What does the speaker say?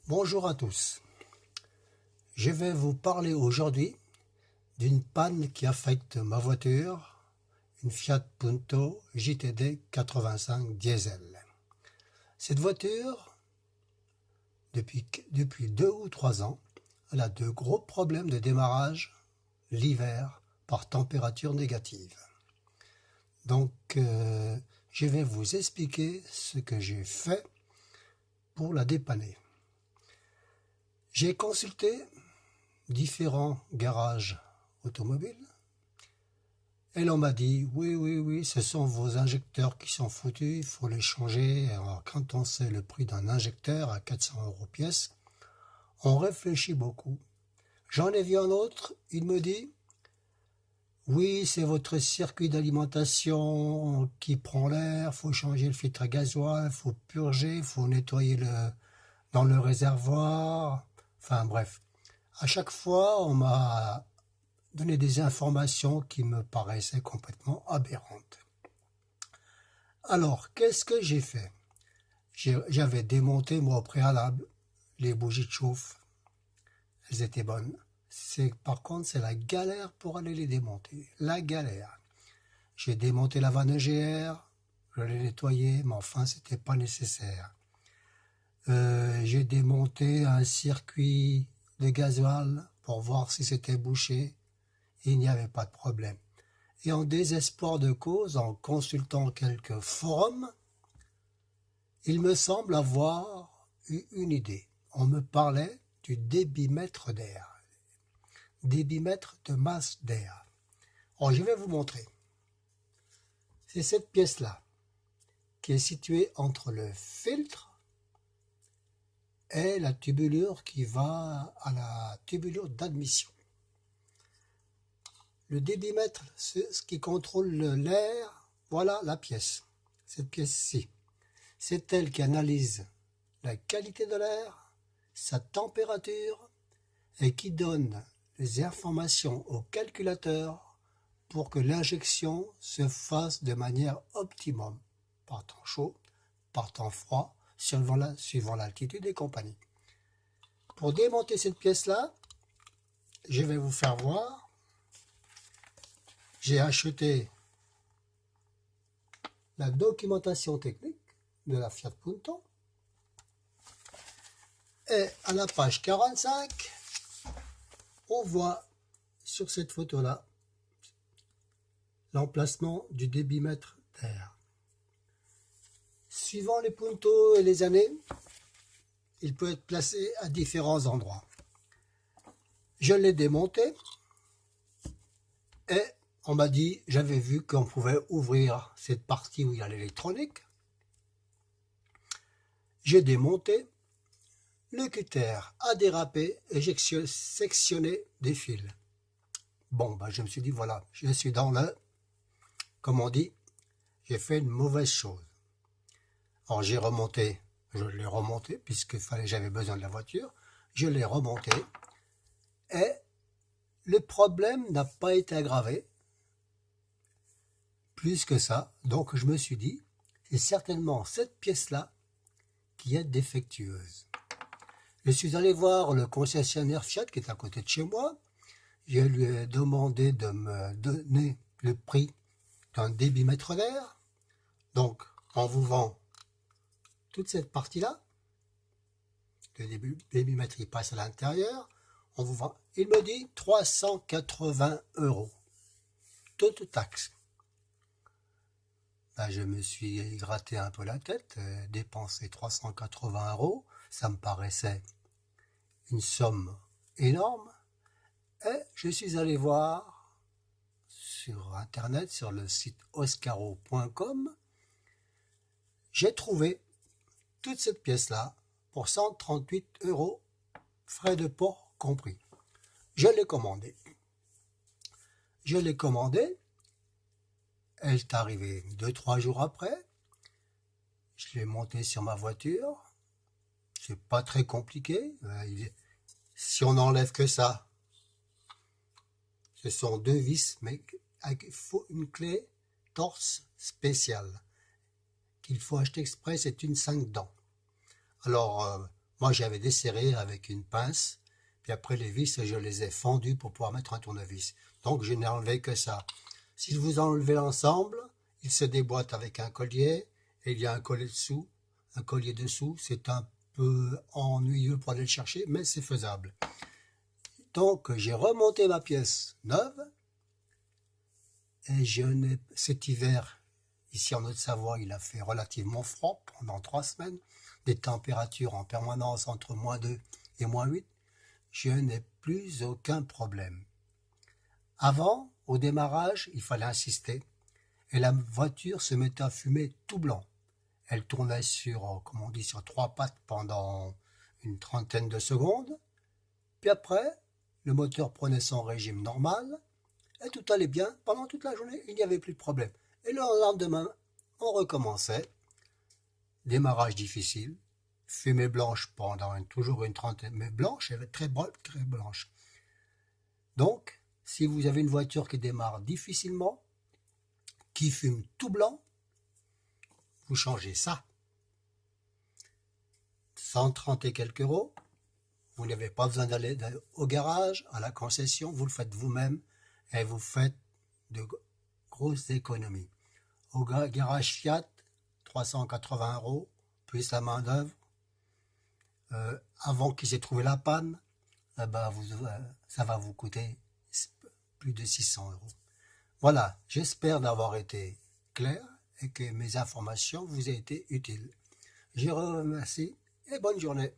Bonjour à tous. Je vais vous parler aujourd'hui d'une panne qui affecte ma voiture, une Fiat Punto JTD 85 diesel. Cette voiture, depuis 2 ou 3 ans, elle a de gros problèmes de démarrage l'hiver par température négative. Donc, je vais vous expliquer ce que j'ai fait pour la dépanner. J'ai consulté différents garages automobiles et l'on m'a dit oui, ce sont vos injecteurs qui sont foutus, il faut les changer. Alors, quand on sait le prix d'un injecteur à 400 € pièce, on réfléchit beaucoup. J'en ai vu un autre, il me dit oui, c'est votre circuit d'alimentation qui prend l'air, il faut changer le filtre à gasoil, il faut purger, il faut nettoyer dans le réservoir. Enfin bref, à chaque fois, on m'a donné des informations qui me paraissaient complètement aberrantes. Alors, qu'est-ce que j'ai fait? J'avais démonté, moi, au préalable, les bougies de chauffe. Elles étaient bonnes. Par contre, c'est la galère pour aller les démonter. La galère. J'ai démonté la vanne EGR, je l'ai nettoyée, mais enfin, c'était pas nécessaire. J'ai démonté un circuit de gasoil pour voir si c'était bouché. Il n'y avait pas de problème. Et en désespoir de cause, en consultant quelques forums, il me semble avoir eu une idée. On me parlait du débitmètre d'air, débitmètre de masse d'air. Alors, je vais vous montrer. C'est cette pièce-là qui est située entre le filtre et la tubulure qui va à la tubulure d'admission. Le débitmètre, c'est ce qui contrôle l'air. Voilà la pièce, cette pièce-ci. C'est elle qui analyse la qualité de l'air, sa température et qui donne les informations au calculateur pour que l'injection se fasse de manière optimum, par temps chaud, par temps froid, suivant l'altitude et compagnie. Pour démonter cette pièce-là, je vais vous faire voir. J'ai acheté la documentation technique de la Fiat Punto et à la page 45, on voit sur cette photo-là l'emplacement du débitmètre d'air. Suivant les Punto et les années, il peut être placé à différents endroits. Je l'ai démonté et on m'a dit, j'avais vu qu'on pouvait ouvrir cette partie où il y a l'électronique. J'ai démonté, le cutter a dérapé et j'ai sectionné des fils. Bon, je me suis dit, voilà, je suis dans comme on dit, j'ai fait une mauvaise chose. Alors je l'ai remonté, puisque j'avais besoin de la voiture, je l'ai remonté, et le problème n'a pas été aggravé, plus que ça, donc je me suis dit, c'est certainement cette pièce-là qui est défectueuse. Je suis allé voir le concessionnaire Fiat qui est à côté de chez moi, je lui ai demandé de me donner le prix d'un débitmètre d'air, donc on vous vend toute cette partie-là, le débitmètre il passe à l'intérieur, on vous vend, il me dit 380 €, toute taxe. Je me suis gratté un peu la tête, dépenser 380 €, ça me paraissait une somme énorme, et je suis allé voir sur internet, sur le site oscaro.com, j'ai trouvé toute cette pièce-là pour 138 €, frais de port compris. Je l'ai commandé. Elle est arrivée 2-3 jours après. Je l'ai montée sur ma voiture. C'est pas très compliqué. Si on n'enlève que ça, ce sont 2 vis, mais il faut une clé torse spéciale qu'il faut acheter exprès, c'est une 5 dents. Alors, Moi, j'avais desserré avec une pince, puis après les vis, je les ai fendues pour pouvoir mettre un tournevis. Donc, je n'ai enlevé que ça. Si vous enlevez l'ensemble, il se déboîte avec un collier, et il y a un collier dessous. Un collier dessous, c'est un peu ennuyeux pour aller le chercher, mais c'est faisable. Donc, j'ai remonté ma pièce neuve, et cet hiver, ici en Haute-Savoie, il a fait relativement froid pendant 3 semaines, des températures en permanence entre -2 et -8. Je n'ai plus aucun problème. Avant, au démarrage, il fallait insister, et la voiture se mettait à fumer tout blanc. Elle tournait comme on dit, sur 3 pattes pendant une trentaine de secondes, puis après, le moteur prenait son régime normal, et tout allait bien pendant toute la journée, il n'y avait plus de problème. Et le lendemain, on recommençait, démarrage difficile, fumée blanche pendant toujours une trentaine, mais blanche, elle est très blanche. Donc, si vous avez une voiture qui démarre difficilement, qui fume tout blanc, vous changez ça. 130 et quelques euros, vous n'avez pas besoin d'aller au garage, à la concession, vous le faites vous-même et vous faites de grosses économies. Au garage Fiat, 380 euros, plus la main d'œuvre. Avant qu'ils aient trouvé la panne, ça va vous coûter plus de 600 euros. Voilà, j'espère d'avoir été clair et que mes informations vous aient été utiles. Je vous remercie et bonne journée.